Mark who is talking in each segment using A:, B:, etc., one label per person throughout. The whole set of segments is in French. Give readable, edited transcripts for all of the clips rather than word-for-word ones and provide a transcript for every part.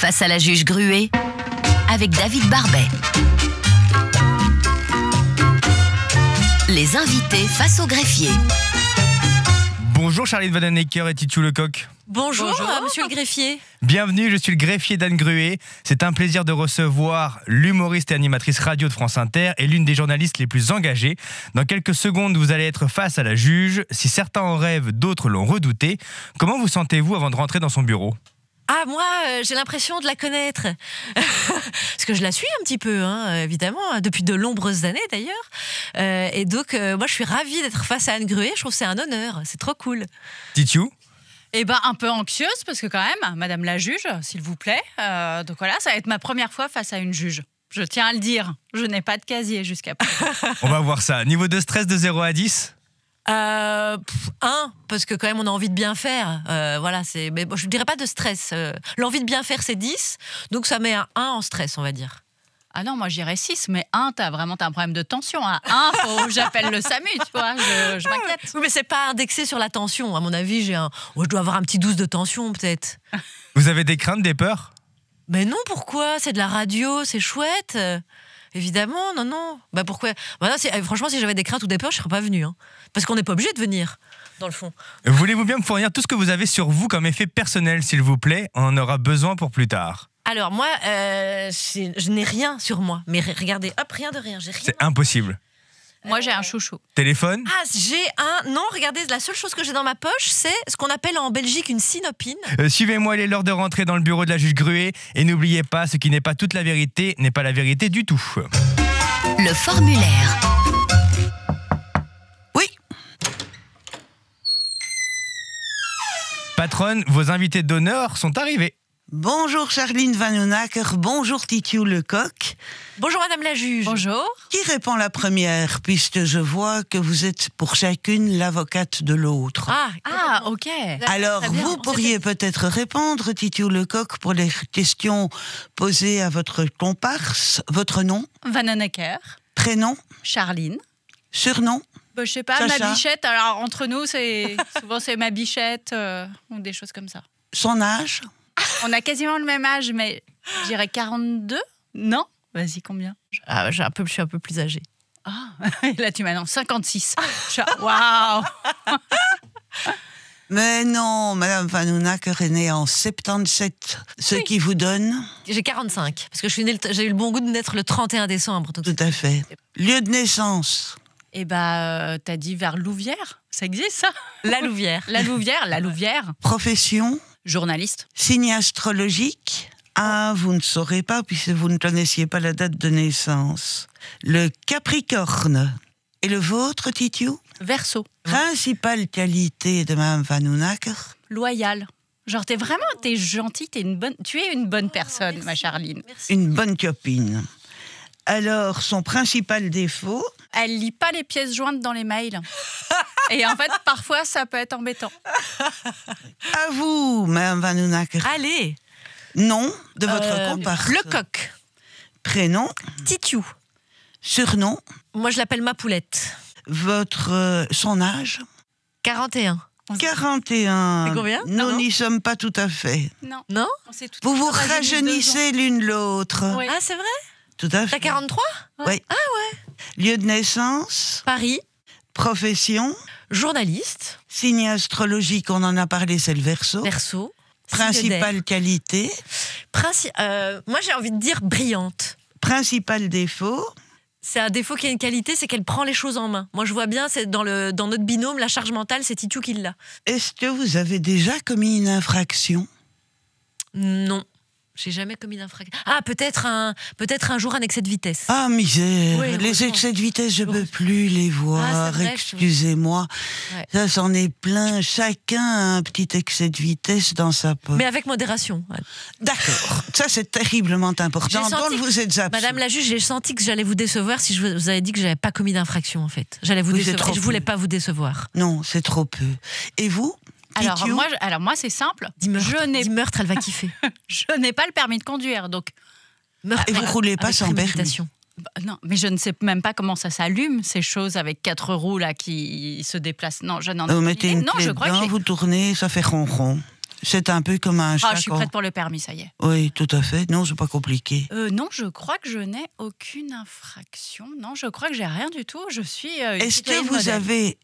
A: Face à la juge Gruet avec David Barbet. Les invités face au greffier.
B: Bonjour Charline Vanhoenacker et Titu Lecoq.
C: Bonjour, monsieur le greffier.
B: Bienvenue, je suis le greffier d'Anne Gruet. C'est un plaisir de recevoir l'humoriste et animatrice radio de France Inter et l'une des journalistes les plus engagées. Dans quelques secondes, vous allez être face à la juge. Si certains en rêvent, d'autres l'ont redouté. Comment vous sentez-vous avant de rentrer dans son bureau ?
C: Ah, moi, j'ai l'impression de la connaître. Parce que je la suis un petit peu, évidemment, depuis de nombreuses années d'ailleurs. Et donc, moi, je suis ravie d'être face à Anne Gruet. Je trouve que c'est un honneur. C'est trop cool.
B: Titu ?
D: Eh ben, un peu anxieuse, parce que quand même, madame la juge, s'il vous plaît. Donc voilà, ça va être ma première fois face à une juge. Je tiens à le dire, je n'ai pas de casier jusqu'à présent.
B: On va voir ça. Niveau de stress de 0 à 10 ?
C: 1, parce que quand même on a envie de bien faire. Voilà, mais bon, je ne dirais pas de stress. L'envie de bien faire, c'est 10, donc ça met un 1 en stress, on va dire.
D: Ah non, moi j'irais 6, mais 1, t'as un problème de tension. À 1, faut que j'appelle le SAMU, tu vois, je m'inquiète.
C: Oui, mais c'est pas indexé sur la tension. À mon avis, je dois avoir un petit 12 de tension, peut-être.
B: Vous avez des craintes, des peurs ?
C: Mais non, pourquoi ? C'est de la radio, c'est chouette. Évidemment, non. Bah pourquoi ? Bah non, franchement, si j'avais des craintes ou des peurs, je serais pas venue. Parce qu'on n'est pas obligé de venir, dans le fond.
B: Voulez-vous bien me fournir tout ce que vous avez sur vous comme effet personnel, s'il vous plaît ? On en aura besoin pour plus tard.
C: Alors moi, je n'ai rien sur moi. Mais regardez, hop, rien de rien. J'ai rien.
B: C'est impossible.
D: Moi j'ai un chouchou.
B: Téléphone ?
C: Ah, j'ai un... Non, regardez, la seule chose que j'ai dans ma poche, c'est ce qu'on appelle en Belgique une synopine.
B: Suivez-moi, il est l'heure de rentrer dans le bureau de la juge Gruet. Et n'oubliez pas, ce qui n'est pas toute la vérité n'est pas la vérité du tout.
A: Le formulaire.
E: Oui.
B: Patronne, vos invités d'honneur sont arrivés.
E: Bonjour Charline Vanhoenacker, bonjour Titu Lecoq.
C: Bonjour madame la juge.
D: Bonjour.
E: Qui répond la première, puisque je vois que vous êtes pour chacune l'avocate de l'autre.
D: Ah, ok.
E: Alors,
C: très bien.
E: vous pourriez peut-être répondre, Titu Lecoq, pour les questions posées à votre comparse. Votre nom,
D: Vanhoenacker,
E: prénom,
D: Charline.
E: surnom,
D: Bah, je sais pas,
E: Sacha.
D: ma bichette. Alors entre nous, souvent c'est ma bichette ou des choses comme ça.
E: son âge,
D: On a quasiment le même âge, mais je dirais 42. Non. Vas-y, combien?
C: Ah, je suis un peu plus âgée.
D: Ah, là tu m'annonces 56. Waouh.
E: mais non, Madame Vanhoenacker est née en 77, ce qui vous donne,
C: J'ai 45, parce que j'ai eu le bon goût de naître le 31 décembre. Donc
E: tout à fait, lieu de naissance,
D: Eh bah, t'as dit vers Louvière. Ça existe ça?
C: la Louvière.
D: La Louvière.
E: profession,
D: Journaliste.
E: signe astrologique. Ah, vous ne saurez pas puisque vous ne connaissiez pas la date de naissance. Le Capricorne. Et le vôtre, Titu?
D: Verseau.
E: Principale qualité de Mme Vanhoenacker?
D: Loyal. Genre, t'es gentille, tu es une bonne personne,
C: merci.
D: ma Charline.
C: Merci.
E: Une bonne copine. Alors, son principal défaut?
D: Elle lit pas les pièces jointes dans les mails. Et en fait, parfois, ça peut être embêtant.
E: À vous, Mme Vanhoenacker.
C: Allez,
E: Nom de votre comparse?
C: Lecoq.
E: Prénom?
C: Titu.
E: Surnom?
C: Moi, je l'appelle ma poulette.
E: Son âge?
C: 41.
E: 41.
C: C'est combien?
E: Nous
C: Non.
E: n'y sommes pas tout à fait.
D: Non.
C: Non?
D: On sait tout.
E: Vous vous
D: Rajeunir
E: rajeunissez l'une l'autre.
D: Oui.
C: Ah, c'est vrai?
E: Tout à
C: T'as
E: fait.
C: 43?
E: Oui. Ah ouais. Lieu de naissance,
C: Paris.
E: profession,
C: Journaliste.
E: signe astrologique, on en a parlé, c'est le Verseau.
C: Verseau.
E: Principale qualité,
C: Moi, j'ai envie de dire brillante.
E: principal défaut,
C: C'est un défaut qui a une qualité, c'est qu'elle prend les choses en main. Moi, je vois bien, c'est dans notre binôme, la charge mentale, c'est Titu qui l'a.
E: est-ce que vous avez déjà commis une infraction?
C: Non, j'ai jamais commis d'infraction. Ah, peut-être un jour un excès de vitesse.
E: Ah, misère,
C: Oui,
E: les
C: heureusement.
E: excès de vitesse, je ne peux plus les voir,
C: Ah, c'est vrai,
E: excusez-moi.
C: Ouais.
E: Ça, c'en est plein, chacun a un petit excès de vitesse dans sa poche.
C: Mais avec modération.
E: D'accord, ça c'est terriblement important,
C: J'ai senti
E: donc vous êtes absent.
C: Madame la juge, j'ai senti que j'allais vous décevoir si je vous avais dit que j'avais pas commis d'infraction, en fait. J'allais vous
E: Oui, c'est
C: décevoir.
E: trop
C: Et je voulais
E: peu.
C: pas vous décevoir.
E: Non, c'est trop peu. Et vous?
D: Alors
E: Titu?
D: moi, c'est simple.
C: Dis meurtre, elle va kiffer.
D: Je n'ai pas le permis de conduire, donc
C: Meurtre
E: Et vous roulez pas
C: avec
E: sans permis?
C: préméditation.
D: non. Mais je ne sais même pas comment ça s'allume, ces choses avec 4 roues là qui se déplacent. Non, je n'en ai
E: Vous
D: aucune
E: mettez
D: idée.
E: une
D: Non,
E: clé
D: je crois
E: dedans,
D: que
E: vous tournez, ça fait ronron. C'est un peu comme un chat.
D: Je suis prête pour le permis, ça y est.
E: Oui, tout à fait. Non, c'est pas compliqué.
D: Non, je crois que je n'ai aucune infraction. Non, je crois que j'ai rien du tout. Je suis une
E: Est-ce
D: citoyenne
E: que
D: modèle.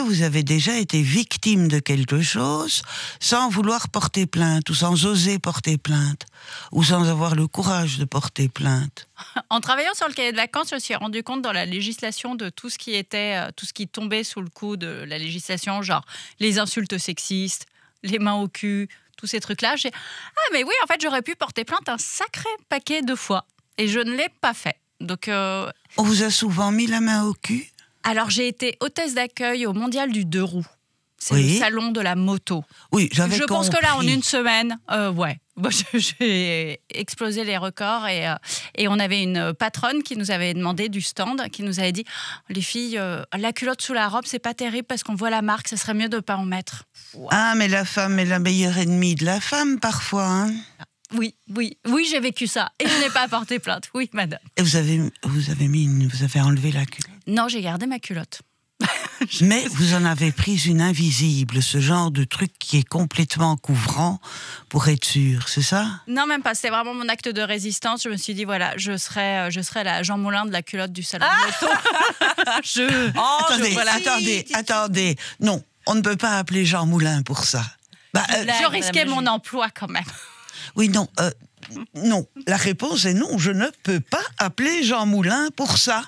E: vous avez déjà été victime de quelque chose sans vouloir porter plainte ou sans oser porter plainte ou sans avoir le courage de porter plainte?
D: En travaillant sur le cahier de vacances, je me suis rendu compte dans la législation de tout ce qui tombait sous le coup de la législation, genre les insultes sexistes, les mains au cul, tous ces trucs-là. Mais oui, en fait, j'aurais pu porter plainte un sacré paquet de fois et je ne l'ai pas fait. Donc,
E: On vous a souvent mis la main au cul?
D: alors, j'ai été hôtesse d'accueil au Mondial du 2 roues. C'est
E: Oui.
D: le salon de la moto.
E: Oui, j'avais
D: Je pense que là, en
E: compris.
D: une semaine, ouais. Bon, j'ai explosé les records et on avait une patronne qui nous avait demandé du stand, qui nous avait dit « Les filles, la culotte sous la robe, c'est pas terrible parce qu'on voit la marque, ça serait mieux de pas en mettre. Wow. »
E: Ah, mais la femme est la meilleure ennemie de la femme, parfois. Hein.
D: Oui, j'ai vécu ça et je n'ai pas porté plainte. Oui, madame.
E: Et vous avez enlevé la culotte.
D: Non, j'ai gardé ma culotte.
E: Mais vous en avez pris une invisible, ce genre de truc qui est complètement couvrant pour être sûr, c'est ça?
D: Non, même pas. C'était vraiment mon acte de résistance. Je me suis dit, voilà, je serai la Jean Moulin de la culotte du salon de moto.
E: Attendez. Non, on ne peut pas appeler Jean Moulin pour ça.
D: Je risquais mon emploi quand même.
E: Oui, non. Non, la réponse est non, je ne peux pas appeler Jean Moulin pour ça.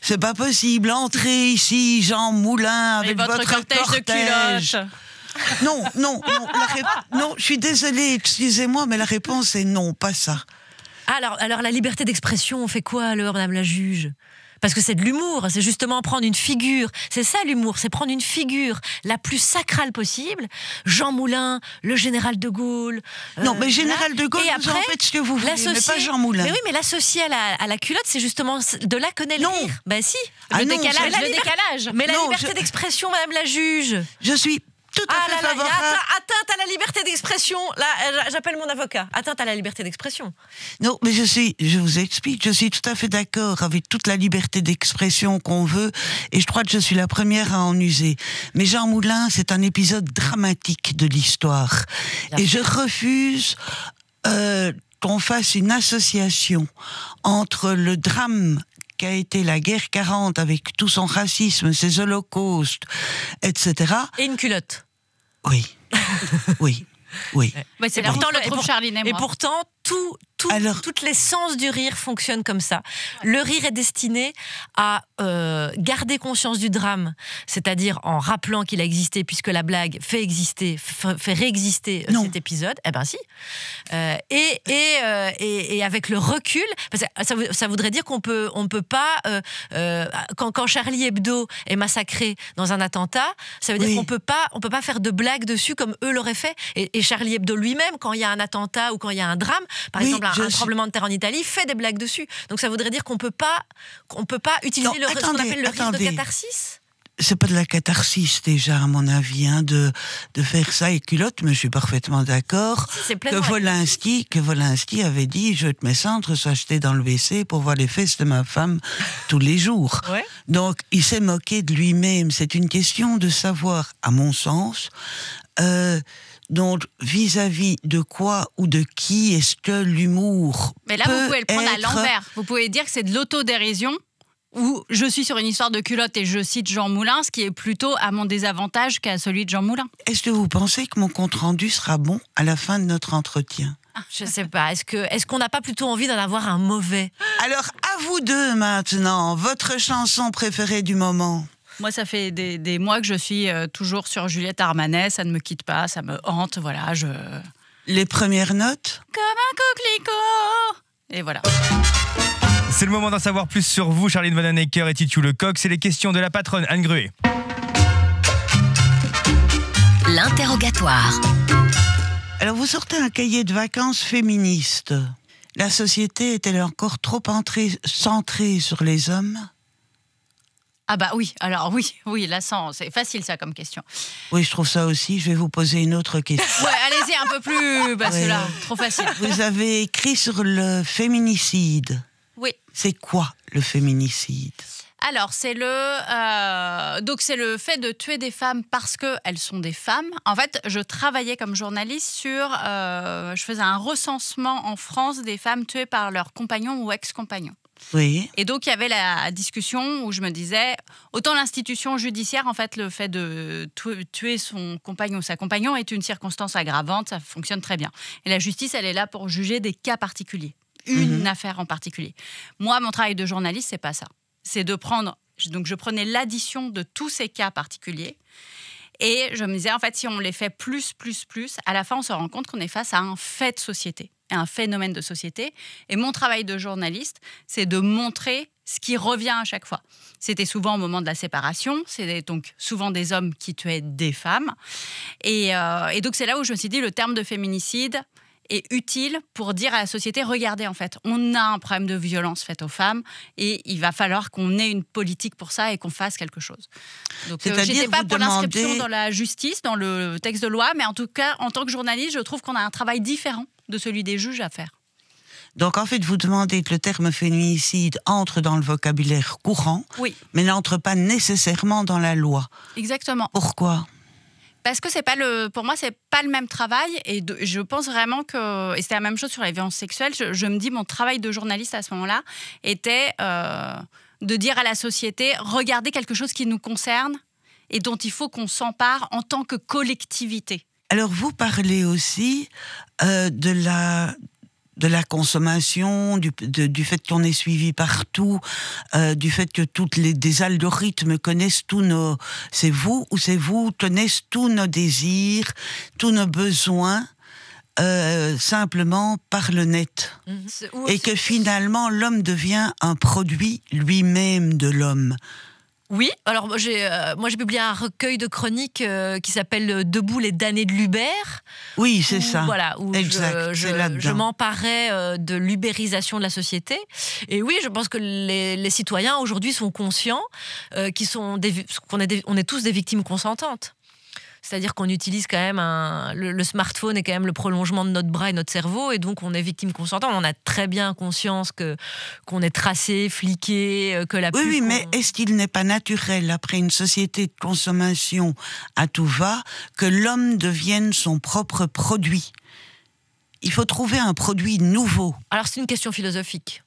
E: C'est pas possible. Entrez ici, Jean Moulin, avec votre
D: cortège de culottes.
E: Non, non, je suis désolée, excusez-moi, mais la réponse est non, pas ça.
C: Alors la liberté d'expression, on fait quoi alors, madame la juge? Parce que c'est de l'humour, c'est justement prendre une figure. C'est ça l'humour, c'est prendre une figure la plus sacrale possible. Jean Moulin, le général de Gaulle.
E: Non, mais général de Gaulle,
C: et
E: vous en faites ce que vous voulez, mais pas Jean Moulin.
C: Mais oui, mais l'associer à la culotte, c'est justement de là que naît le rire. Ben si.
E: Ah
D: le
E: non,
D: décalage.
C: Mais la
E: Non,
C: liberté d'expression, madame la juge.
E: Je suis tout à fait favorable.
C: Atteinte à la liberté d'expression. Là, j'appelle mon avocat. Atteinte à la liberté d'expression.
E: Non, mais je vous explique, je suis tout à fait d'accord avec toute la liberté d'expression qu'on veut, et je crois que je suis la première à en user. Mais Jean Moulin, c'est un épisode dramatique de l'histoire. Et je refuse qu'on fasse une association entre le drame qu'a été la guerre 40 avec tout son racisme, ses holocaustes, etc.
C: Et une culotte.
E: Oui.
D: Ouais, c'est pourtant le trouve Charline et moi.
C: Et pourtant, toutes les sens du rire fonctionnent comme ça. Le rire est destiné à garder conscience du drame, c'est-à-dire en rappelant qu'il a existé, puisque la blague fait réexister cet épisode. Eh ben si. Et avec le recul, parce que ça voudrait dire qu'on peut pas quand Charlie Hebdo est massacré dans un attentat, ça veut dire qu'on peut pas faire de blagues dessus comme eux l'auraient fait. Et Charlie Hebdo lui-même, quand il y a un attentat ou quand il y a un drame, par exemple un tremblement de terre en Italie, fait des blagues dessus. Donc ça voudrait dire qu'on peut pas utiliser ce qu'on appelle le rire de catharsis.
E: C'est pas de la catharsis déjà, à mon avis, de faire ça et culotte, mais je suis parfaitement d'accord que Volinsky avait dit « Je vais te mes cendres s'acheter dans le WC pour voir les fesses de ma femme tous les jours
C: Ouais. ».
E: Donc, il s'est moqué de lui-même. C'est une question de savoir, à mon sens, donc vis-à-vis de quoi ou de qui est-ce que l'humour
D: Mais là, vous pouvez le prendre à l'envers. Vous pouvez dire que c'est de l'autodérision, où je suis sur une histoire de culotte et je cite Jean Moulin, ce qui est plutôt à mon désavantage qu'à celui de Jean Moulin.
E: Est-ce que vous pensez que mon compte-rendu sera bon à la fin de notre entretien?
C: Je sais pas. Est-ce qu'on n'a pas plutôt envie d'en avoir un mauvais?
E: Alors, à vous deux maintenant, votre chanson préférée du moment?
D: Moi, ça fait des mois que je suis toujours sur Juliette Armanet, ça ne me quitte pas, ça me hante, voilà,
E: Les premières notes?
D: Comme un coquelicot. Et voilà.
B: C'est le moment d'en savoir plus sur vous, Charline Vanhoenacker et Titu Lecoq. C'est les questions de la patronne Anne Gruet.
A: L'interrogatoire.
E: Alors, vous sortez un cahier de vacances féministe. La société est-elle encore trop centrée sur les hommes?
D: Ah bah oui, alors oui, là, c'est facile ça comme question.
E: Oui, je trouve ça aussi. Je vais vous poser une autre question.
D: Ouais, allez-y un peu plus, cela, trop facile.
E: Vous avez écrit sur le féminicide.
D: Oui.
E: C'est quoi le féminicide?
D: Alors, c'est le fait de tuer des femmes parce qu'elles sont des femmes. En fait, je travaillais comme journaliste je faisais un recensement en France des femmes tuées par leurs compagnons ou ex-compagnons.
E: Oui.
D: Et donc, il y avait la discussion où je me disais, autant l'institution judiciaire, en fait, le fait de tuer son compagnon ou sa compagne est une circonstance aggravante, ça fonctionne très bien. Et la justice, elle est là pour juger des cas particuliers, une affaire en particulier. Moi, mon travail de journaliste, c'est pas ça. C'est de prendre... Donc, je prenais l'addition de tous ces cas particuliers et je me disais, en fait, si on les fait plus, à la fin, on se rend compte qu'on est face à un fait de société, un phénomène de société. Et mon travail de journaliste, c'est de montrer ce qui revient à chaque fois. C'était souvent au moment de la séparation, c'était donc souvent des hommes qui tuaient des femmes. Et donc, c'est là où je me suis dit, le terme de féminicide est utile pour dire à la société, regardez, en fait, on a un problème de violence faite aux femmes et il va falloir qu'on ait une politique pour ça et qu'on fasse quelque chose. Donc, je n'étais pas pour l'inscription dans la justice, dans le texte de loi, mais en tout cas, en tant que journaliste, je trouve qu'on a un travail différent de celui des juges à faire.
E: Donc, en fait, vous demandez que le terme féminicide entre dans le vocabulaire courant,
D: oui,
E: mais n'entre pas nécessairement dans la loi.
D: Exactement.
E: Pourquoi ?
D: Parce que pour moi, c'est pas le même travail et je pense vraiment que, et c'était la même chose sur les violences sexuelles, je me dis mon travail de journaliste à ce moment-là était de dire à la société, regardez quelque chose qui nous concerne et dont il faut qu'on s'empare en tant que collectivité.
E: Alors, vous parlez aussi de la consommation, du fait qu'on est suivi partout, du fait que des algorithmes connaissent c'est vous connaissent tous nos désirs, tous nos besoins, simplement par le net. Et que finalement, l'homme devient un produit lui-même de l'homme.
C: Oui, alors moi j'ai publié un recueil de chroniques qui s'appelle Debout les damnés de l'Uber.
E: Oui, c'est ça.
C: Voilà, où
E: exact,
C: je m'emparais de l'ubérisation de la société. Et oui, je pense que les citoyens aujourd'hui sont conscients qu'on est tous des victimes consentantes. C'est-à-dire qu'on utilise quand même le smartphone est quand même le prolongement de notre bras et notre cerveau, et donc on est victime consentante. On a très bien conscience qu'on est tracé, fliqué, que la pub...
E: Oui, mais est-ce qu'il n'est pas naturel, après une société de consommation à tout va, que l'homme devienne son propre produit ? Il faut trouver un produit nouveau.
C: Alors c'est une question philosophique.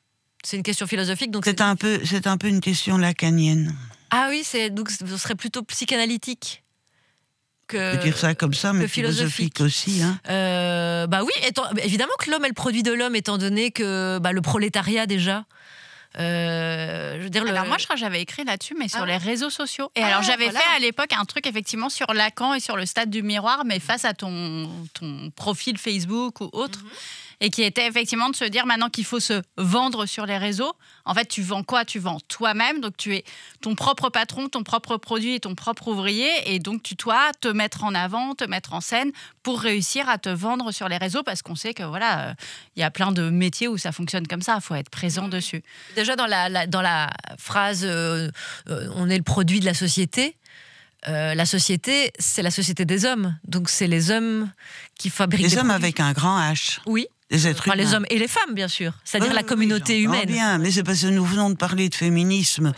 C: Donc
E: c'est un peu une question lacanienne.
C: Ah oui, donc ce serait plutôt psychanalytique.
E: On peut dire ça comme ça, mais philosophique aussi. Hein.
C: Oui, évidemment que l'homme est le produit de l'homme, étant donné que le prolétariat déjà.
D: Alors moi, je crois que j'avais écrit là-dessus, mais sur les réseaux sociaux. Et alors j'avais fait à l'époque un truc effectivement sur Lacan et sur le stade du miroir, mais face à ton profil Facebook ou autre. Et qui était effectivement de se dire maintenant qu'il faut se vendre sur les réseaux. En fait, tu vends quoi ? Tu vends toi-même. Donc, tu es ton propre patron, ton propre produit et ton propre ouvrier. Et donc, tu dois te mettre en avant, te mettre en scène pour réussir à te vendre sur les réseaux parce qu'on sait que y a plein de métiers où ça fonctionne comme ça. Il faut être présent dessus.
C: Déjà, dans la phrase on est le produit de la société. La société, c'est la société des hommes. Donc, c'est les hommes qui fabriquent
E: des hommes avec un grand H.
C: Oui.
E: Les êtres humains.
C: Les hommes et les femmes, bien sûr. C'est-à-dire la communauté humaine.
E: Bien, mais c'est parce que nous venons de parler de féminisme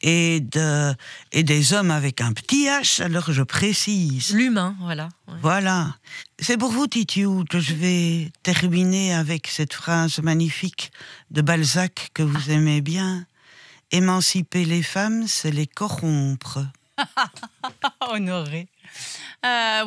E: et des hommes avec un petit H, alors je précise.
C: L'humain, voilà. Ouais.
E: Voilà. C'est pour vous, Titiou, que je vais terminer avec cette phrase magnifique de Balzac que vous aimez bien. Émanciper les femmes, c'est les corrompre.
D: Honoré.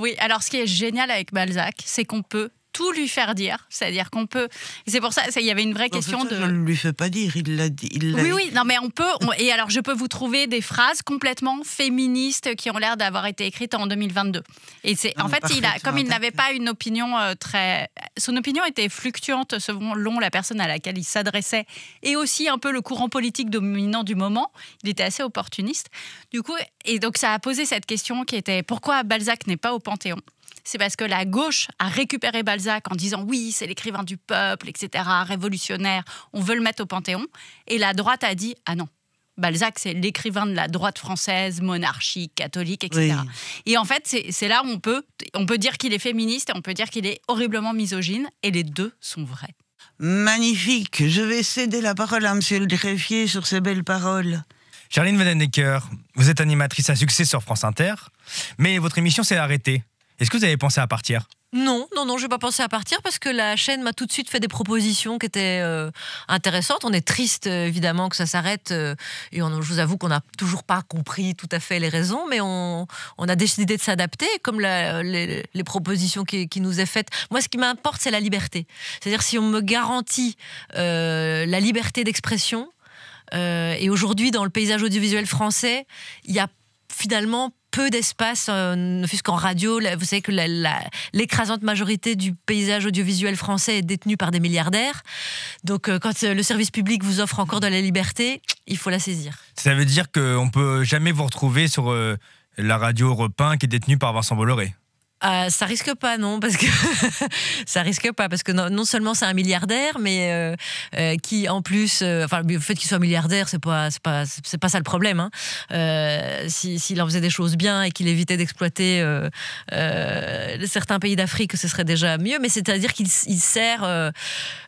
D: Oui, alors ce qui est génial avec Balzac, c'est qu'on peut tout lui faire dire, c'est-à-dire qu'on peut... C'est pour ça, il y avait une vraie question de...
E: Je ne lui fais pas dire, il l'a dit.
D: Oui, non mais on peut... Et alors je peux vous trouver des phrases complètement féministes qui ont l'air d'avoir été écrites en 2022. Et en fait, comme il n'avait pas une opinion très... Son opinion était fluctuante selon la personne à laquelle il s'adressait et aussi un peu le courant politique dominant du moment. Il était assez opportuniste. Du coup, et donc ça a posé cette question qui était pourquoi Balzac n'est pas au Panthéon ? C'est parce que la gauche a récupéré Balzac en disant oui, c'est l'écrivain du peuple, etc., révolutionnaire, on veut le mettre au Panthéon. Et la droite a dit ah non, Balzac c'est l'écrivain de la droite française, monarchique, catholique, etc. Oui. Et en fait, c'est là où on peut dire qu'il est féministe et on peut dire qu'il est horriblement misogyne, et les deux sont vrais.
E: Magnifique, je vais céder la parole à monsieur le greffier sur ces belles paroles.
B: Charline Vanhoenacker, vous êtes animatrice à succès sur France Inter, mais votre émission s'est arrêtée. Est-ce que vous avez pensé à partir ?
C: Non, je n'ai pas pensé à partir parce que la chaîne m'a tout de suite fait des propositions qui étaient intéressantes. On est triste, évidemment, que ça s'arrête. Et je vous avoue qu'on n'a toujours pas compris tout à fait les raisons, mais on a décidé de s'adapter, comme les propositions qui nous est faites. Moi, ce qui m'importe, c'est la liberté. C'est-à-dire, si on me garantit la liberté d'expression, et aujourd'hui, dans le paysage audiovisuel français, il y a finalement peu d'espace, ne fût-ce qu'en radio. Vous savez que l'écrasante majorité du paysage audiovisuel français est détenue par des milliardaires. Donc, quand le service public vous offre encore de la liberté, il faut la saisir.
B: Ça veut dire qu'on ne peut jamais vous retrouver sur la radio Europe 1 qui est détenue par Vincent Bolloré ?
C: Ça risque pas, non, parce que ça risque pas, parce que non seulement c'est un milliardaire, mais qui en plus, le fait qu'il soit milliardaire, c'est pas ça le problème. Hein. S'il en faisait des choses bien et qu'il évitait d'exploiter certains pays d'Afrique, ce serait déjà mieux. Mais c'est-à-dire qu'il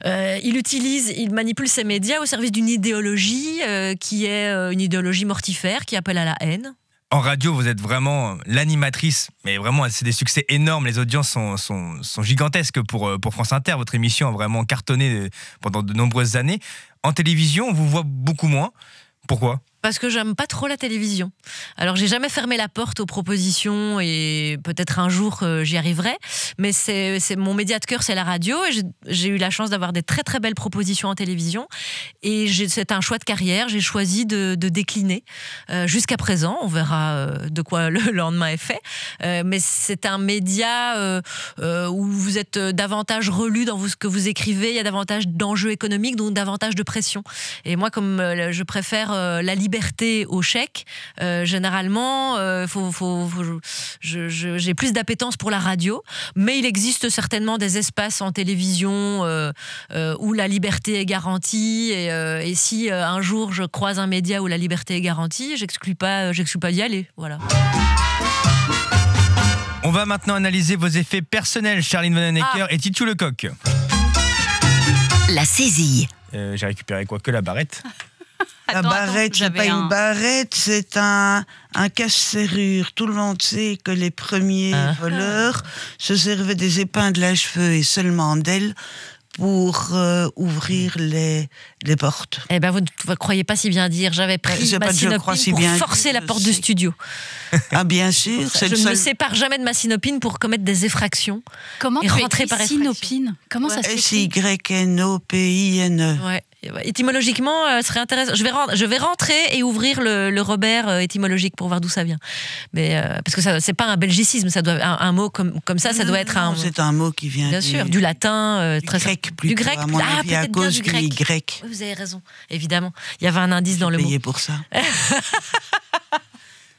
C: il manipule ses médias au service d'une idéologie qui est une idéologie mortifère, qui appelle à la haine.
B: En radio, vous êtes vraiment l'animatrice, mais vraiment, c'est des succès énormes. Les audiences sont gigantesques pour France Inter. Votre émission a vraiment cartonné pendant de nombreuses années. En télévision, on vous voit beaucoup moins. Pourquoi ?
C: Parce que j'aime pas trop la télévision. Alors, j'ai jamais fermé la porte aux propositions et peut-être un jour j'y arriverai. Mais c'est mon média de cœur, c'est la radio. Et j'ai eu la chance d'avoir des très très belles propositions en télévision. Et c'est un choix de carrière. J'ai choisi de décliner jusqu'à présent. On verra de quoi le lendemain est fait. Mais c'est un média où vous êtes davantage relu dans ce que vous écrivez. Il y a davantage d'enjeux économiques, donc davantage de pression. Et moi, comme je préfère la liberté au chèque, généralement, j'ai plus d'appétence pour la radio, mais il existe certainement des espaces en télévision où la liberté est garantie, et si un jour je croise un média où la liberté est garantie, j'exclus pas d'y aller. Voilà.
B: On va maintenant analyser vos effets personnels, Charline Vanhoenacker et Titu Lecoq.
A: La saisie.
B: J'ai récupéré quoi que la barrette.
E: La barrette, c'est pas une barrette, c'est un casse-serrure. Tout le monde sait que les premiers voleurs se servaient des épingles à cheveux et seulement d'elles pour ouvrir les portes.
C: Eh ben, vous ne croyez pas si bien dire. J'avais pris ma synopine pour forcer la porte du studio.
E: Ah, bien sûr.
C: Je ne me sépare jamais de ma synopine pour commettre des effractions.
D: Comment
C: et
D: tu
C: rentrer par
D: synopine ? Comment ça s'écrit ?
E: S-Y-N-O-P-I-N-E.
C: Ouais. Étymologiquement, ce serait intéressant. Je vais rentrer et ouvrir le Robert étymologique pour voir d'où ça vient. Mais parce que c'est pas un belgicisme, ça doit un mot comme ça, ça doit être un.
E: C'est un mot qui vient
C: bien sûr du latin,
E: du grec plutôt,
C: du grec.
E: À mon avis, à cause du grec.
C: Vous avez raison, évidemment. Il y avait un indice dans le mot.
E: Payé pour ça.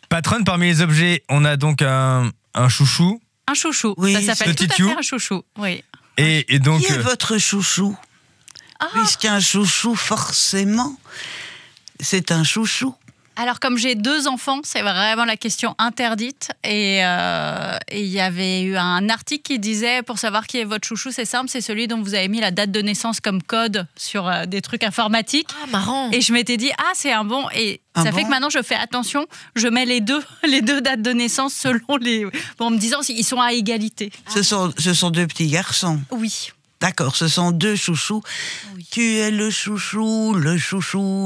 B: Patronne, parmi les objets, on a donc un chouchou.
D: Un chouchou.
E: Oui,
D: ça s'appelle tout à fait un chouchou. Oui.
B: Et donc.
E: Qui est votre chouchou ? Puisqu'un chouchou, forcément, c'est un chouchou.
D: Alors, comme j'ai 2 enfants, c'est vraiment la question interdite. Et il y avait eu un article qui disait, pour savoir qui est votre chouchou, c'est simple, c'est celui dont vous avez mis la date de naissance comme code sur des trucs informatiques.
C: Ah, marrant.
D: Et je m'étais dit, c'est un bon. Et ça fait que maintenant, je fais attention, je mets les deux dates de naissance selon les. Bon, en me disant s'ils sont à égalité.
E: Ce sont 2 petits garçons.
D: Oui.
E: D'accord, ce sont 2 chouchous. Oui. Tu es le chouchou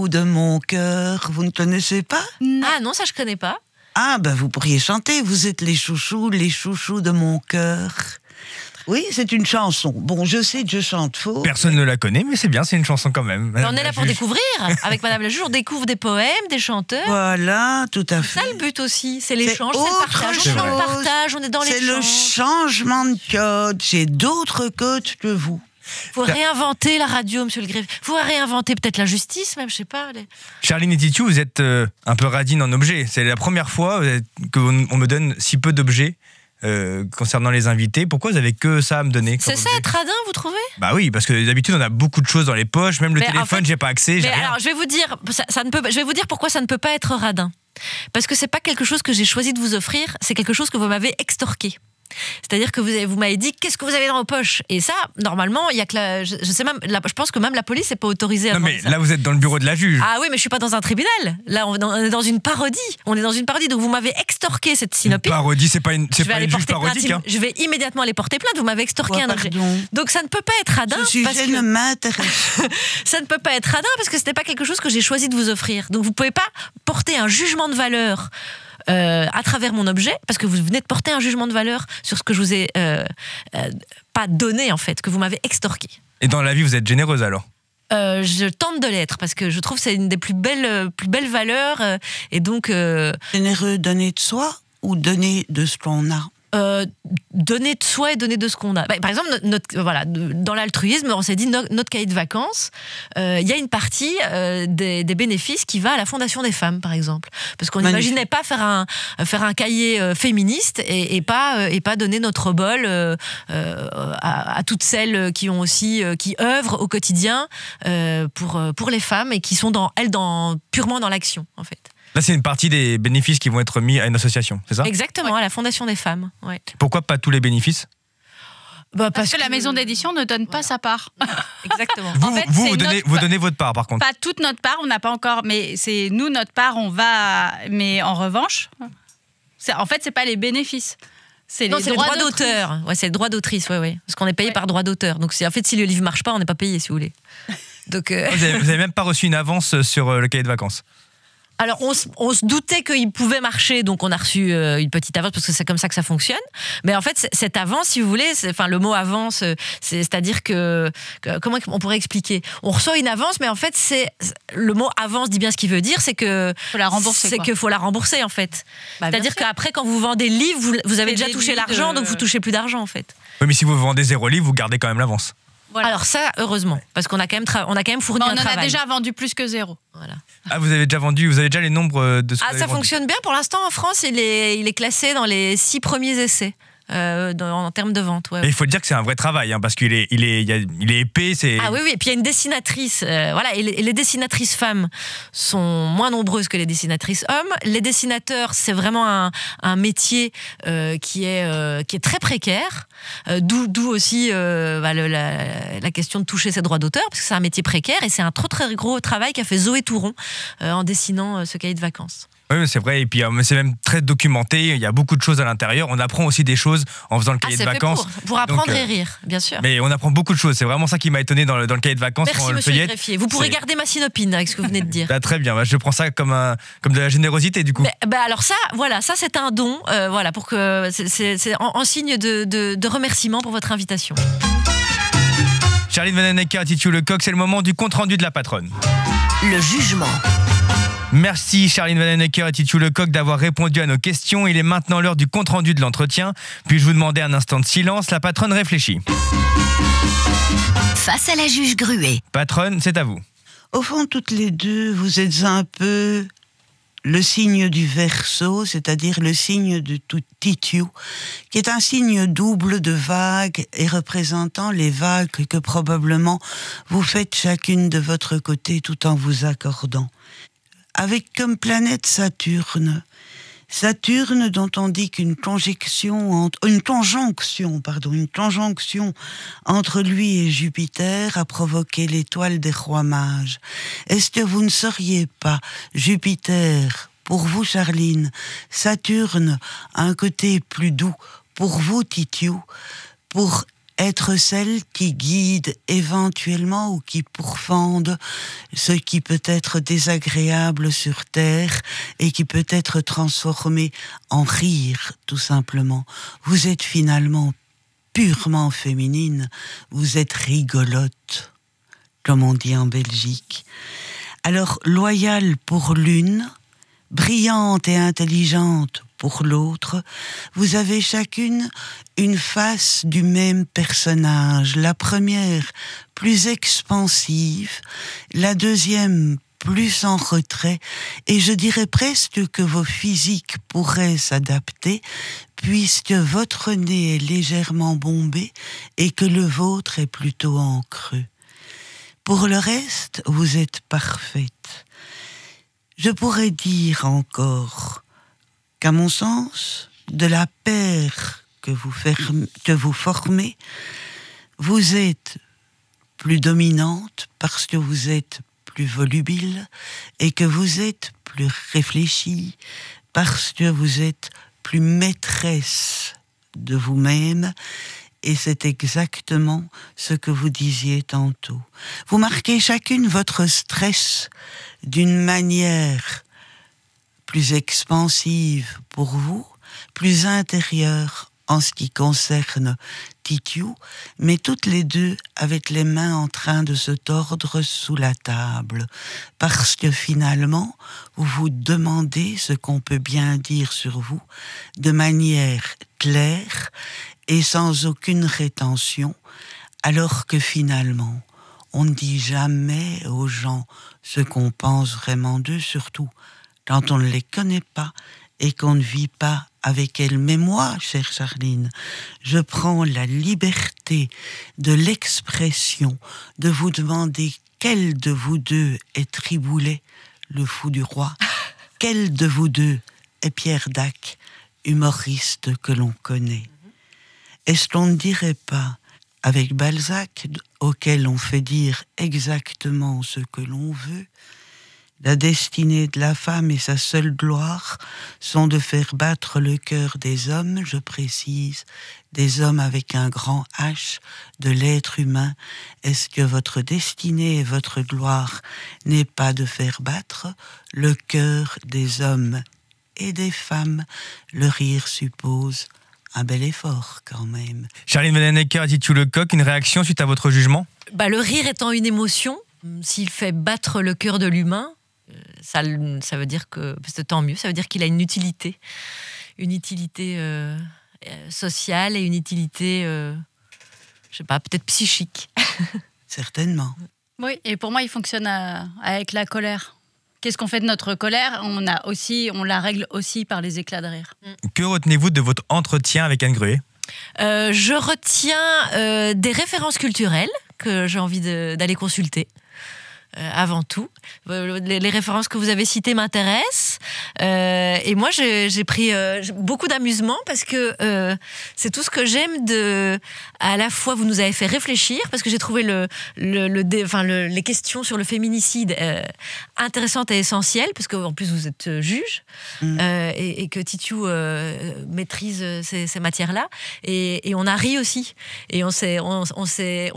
E: de mon cœur. Vous ne connaissez pas ?
C: Non. Ah non, ça je connais pas.
E: Ah ben vous pourriez chanter. Vous êtes les chouchous de mon cœur. Oui, c'est une chanson. Bon, je sais que je chante faux.
B: Personne ne la connaît, mais c'est bien, c'est une chanson quand même.
C: On est là pour découvrir. Avec Madame la Juge, on découvre des poèmes, des chanteurs.
E: Voilà, tout à fait.
C: C'est ça le but aussi, c'est l'échange, c'est le partage. On est dans le partage, on est dans l'échange.
E: C'est le changement de code, j'ai d'autres codes que vous.
C: Faut réinventer la radio, monsieur le greffier. Faut réinventer peut-être la justice, même, je sais pas.
B: Charline et Titu, vous êtes un peu radine en objets. C'est la première fois qu'on me donne si peu d'objets. Concernant les invités, pourquoi vous avez que ça à me donner ?
C: C'est ça, être radin, vous trouvez ?
B: Bah oui, parce que d'habitude on a beaucoup de choses dans les poches, même le téléphone, en fait, j'ai pas accès.
C: Alors je vais vous dire, je vais vous dire pourquoi ça ne peut pas être radin. Parce que c'est pas quelque chose que j'ai choisi de vous offrir, c'est quelque chose que vous m'avez extorqué. C'est-à-dire que vous m'avez dit qu'est-ce que vous avez dans vos poches. Et ça, normalement, il y a que je sais même, je pense que même la police n'est pas autorisée à
B: Non,
C: demander
B: mais
C: ça.
B: là, vous êtes dans le bureau de la juge.
C: Ah oui, mais je suis pas dans un tribunal. Là, on est dans une parodie. On est dans une parodie. Donc vous m'avez extorqué cette
B: Une
C: synopie.
B: parodie, c'est pas une
C: Je vais aller
B: juge
C: porter plainte.
B: parodique. Hein.
C: Je vais immédiatement aller porter plainte. Vous m'avez extorqué un objet.
E: Pardon.
C: Donc ça ne peut pas être radin.
E: Ce sujet
C: parce que
E: ne m'intéresse.
C: ça ne peut pas être radin parce que ce n'est pas quelque chose que j'ai choisi de vous offrir. Donc vous pouvez pas porter un jugement de valeur à travers mon objet, parce que vous venez de porter un jugement de valeur sur ce que je vous ai pas donné en fait, que vous m'avez extorqué.
B: Et dans la vie, vous êtes généreuse alors?
C: Je tente de l'être parce que je trouve que c'est une des plus belles valeurs et donc
E: Généreux, donner de soi ou donner de ce qu'on a?
C: donner de soi et donner de ce qu'on a. Par exemple, dans l'altruisme, on s'est dit notre cahier de vacances, il y a une partie des bénéfices qui va à la Fondation des femmes, par exemple. Parce qu'on n'imaginait pas faire un cahier féministe et pas donner notre bol à toutes celles qui ont aussi qui œuvrent au quotidien pour les femmes et qui sont purement dans l'action, en fait.
B: Là, c'est une partie des bénéfices qui vont être mis à une association, c'est ça?
C: Exactement, à la Fondation des femmes. Ouais.
B: Pourquoi pas tous les bénéfices?
D: Parce que la maison d'édition ne donne pas sa part.
C: Exactement.
B: Vous,
D: En fait,
B: vous
D: c'est
B: donnez votre part, par contre.
D: Pas toute notre part, on n'a pas encore, mais c'est nous, notre part, on va. Mais en revanche, en fait, c'est pas les bénéfices. C'est
C: Non,
D: les
C: c'est le droit d'auteur. Ouais, c'est le droit d'autrice, ouais. Parce qu'on est payé par droit d'auteur. Donc, en fait, si le livre marche pas, on n'est pas payé, si vous voulez. Donc,
B: Vous avez même pas reçu une avance sur le cahier de vacances?
C: Alors, on se doutait qu'il pouvait marcher, donc on a reçu une petite avance, parce que c'est comme ça que ça fonctionne. Mais en fait, cette avance, si vous voulez, le mot avance, c'est-à-dire que comment on pourrait expliquer? On reçoit une avance, mais en fait, le mot avance dit bien ce qu'il veut dire, c'est que
D: faut la rembourser.
C: C'est qu'il faut la rembourser, en fait.
D: Bah,
C: c'est-à-dire qu'après, quand vous vendez le livre, vous avez
D: C'est
C: déjà
D: des
C: touché
D: livres
C: l'argent, donc vous touchez plus d'argent, en fait.
B: Oui, mais si vous vendez 0 livre, vous gardez quand même l'avance.
D: Voilà.
C: Alors ça, heureusement, parce qu'on a quand même fourni un
D: on en
C: travail.
D: a déjà vendu plus que 0.
C: Voilà.
B: Ah, vous avez déjà les nombres de ce que vous avez
C: Ça
B: vendu.
C: fonctionne bien. Pour l'instant, en France, il est classé dans les 6 premiers essais en termes de vente. Ouais.
B: Et il faut dire que c'est un vrai travail, hein, parce qu'il est épais.
C: Ah oui, et puis il y a une dessinatrice. Et les dessinatrices femmes sont moins nombreuses que les dessinatrices hommes. Les dessinateurs, c'est vraiment un métier qui est très précaire. D'où aussi la question de toucher ses droits d'auteur, parce que c'est un métier précaire et c'est un très gros travail qu'a fait Zoé Touron en dessinant ce cahier de vacances.
B: Oui, c'est vrai. Et puis, c'est même très documenté. Il y a beaucoup de choses à l'intérieur. On apprend aussi des choses en faisant le cahier de vacances.
C: Pour apprendre et rire, bien sûr.
B: Mais on apprend beaucoup de choses. C'est vraiment ça qui m'a étonné dans le cahier de vacances.
C: Merci,
B: quand on le
C: monsieur le
B: feuillette.
C: greffier. Vous pourrez garder ma synopine avec ce que vous venez de dire.
B: Très bien. Je prends ça comme de la générosité, du coup.
C: Alors ça, c'est un don. Pour que c'est en signe de remerciement pour votre invitation.
B: Charline Vanhoenacker à Titiou Lecoq, c'est le moment du compte-rendu de la patronne.
A: Le jugement.
B: Merci Charline Vanhoenacker et Titiou Lecoq d'avoir répondu à nos questions. Il est maintenant l'heure du compte-rendu de l'entretien. Puis-je vous demander un instant de silence? La patronne réfléchit.
A: Face à la juge Gruet.
B: Patronne, c'est à vous.
E: Au fond, toutes les deux, vous êtes un peu le signe du Verseau, c'est-à-dire le signe de tout Titiou, qui est un signe double de vagues et représentant les vagues que probablement vous faites chacune de votre côté tout en vous accordant. Avec comme planète Saturne dont on dit qu'une conjonction entre lui et Jupiter a provoqué l'étoile des rois mages. Est-ce que vous ne seriez pas Jupiter, pour vous Charline, Saturne, un côté plus doux, pour vous Titiou, pour être celle qui guide éventuellement ou qui pourfende ce qui peut être désagréable sur Terre et qui peut être transformé en rire, tout simplement. Vous êtes finalement purement féminine, vous êtes rigolote, comme on dit en Belgique. Alors, loyale pour l'une, brillante et intelligente pour l'autre, vous avez chacune une face du même personnage. La première, plus expansive, la deuxième, plus en retrait, et je dirais presque que vos physiques pourraient s'adapter, puisque votre nez est légèrement bombé et que le vôtre est plutôt en creux. Pour le reste, vous êtes parfaite. Je pourrais dire encore qu'à mon sens, de la paire que vous formez, vous êtes plus dominante parce que vous êtes plus volubile et que vous êtes plus réfléchie parce que vous êtes plus maîtresse de vous-même. Et c'est exactement ce que vous disiez tantôt. Vous marquez chacune votre stress d'une manière plus expansive pour vous, plus intérieure en ce qui concerne Titiou, mais toutes les deux avec les mains en train de se tordre sous la table, parce que finalement, vous vous demandez ce qu'on peut bien dire sur vous de manière claire et sans aucune rétention, alors que finalement, on ne dit jamais aux gens ce qu'on pense vraiment d'eux, surtout quand on ne les connaît pas et qu'on ne vit pas avec elles. Mais moi, chère Charline, je prends la liberté de l'expression de vous demander quel de vous deux est Triboulet, le fou du roi, quel de vous deux est Pierre Dac, humoriste que l'on connaît. Est-ce qu'on ne dirait pas, avec Balzac, auquel on fait dire exactement ce que l'on veut, la destinée de la femme et sa seule gloire sont de faire battre le cœur des hommes, je précise, des hommes avec un grand H, de l'être humain. Est-ce que votre destinée et votre gloire n'est pas de faire battre le cœur des hommes et des femmes? Le rire suppose un bel effort quand même.
B: Charline Vanhoenacker et Titiou Lecoq, une réaction suite à votre jugement?
C: Le rire étant une émotion, s'il fait battre le cœur de l'humain, ça veut dire que c'est tant mieux, ça veut dire qu'il a une utilité sociale et une utilité, je sais pas, peut-être psychique.
E: Certainement.
D: Oui, et pour moi, il fonctionne avec la colère. Qu'est-ce qu'on fait de notre colère? On la règle aussi par les éclats de rire.
B: Que retenez-vous de votre entretien avec Anne Gruet?
C: Je retiens des références culturelles que j'ai envie d'aller consulter. Avant tout. Les références que vous avez citées m'intéressent. Et moi, j'ai pris beaucoup d'amusement parce que c'est tout ce que j'aime à la fois, vous nous avez fait réfléchir parce que j'ai trouvé les questions sur le féminicide intéressantes et essentielles parce qu'en plus, vous êtes juge et que Titiou maîtrise ces matières-là. Et on a ri aussi. Et on s'est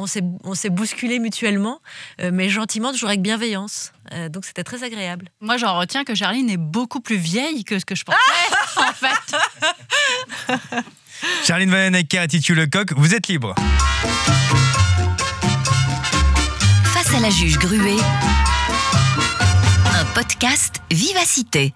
C: bousculé mutuellement, mais gentiment, toujours avec bienveillance. Donc c'était très agréable.
D: Moi, j'en retiens que Charline est beaucoup plus vieille que ce que je pensais, en fait.
B: Charline Vanhoenacker et Titiou Lecoq, vous êtes libres.
A: Face à la juge Gruet, un podcast Vivacité.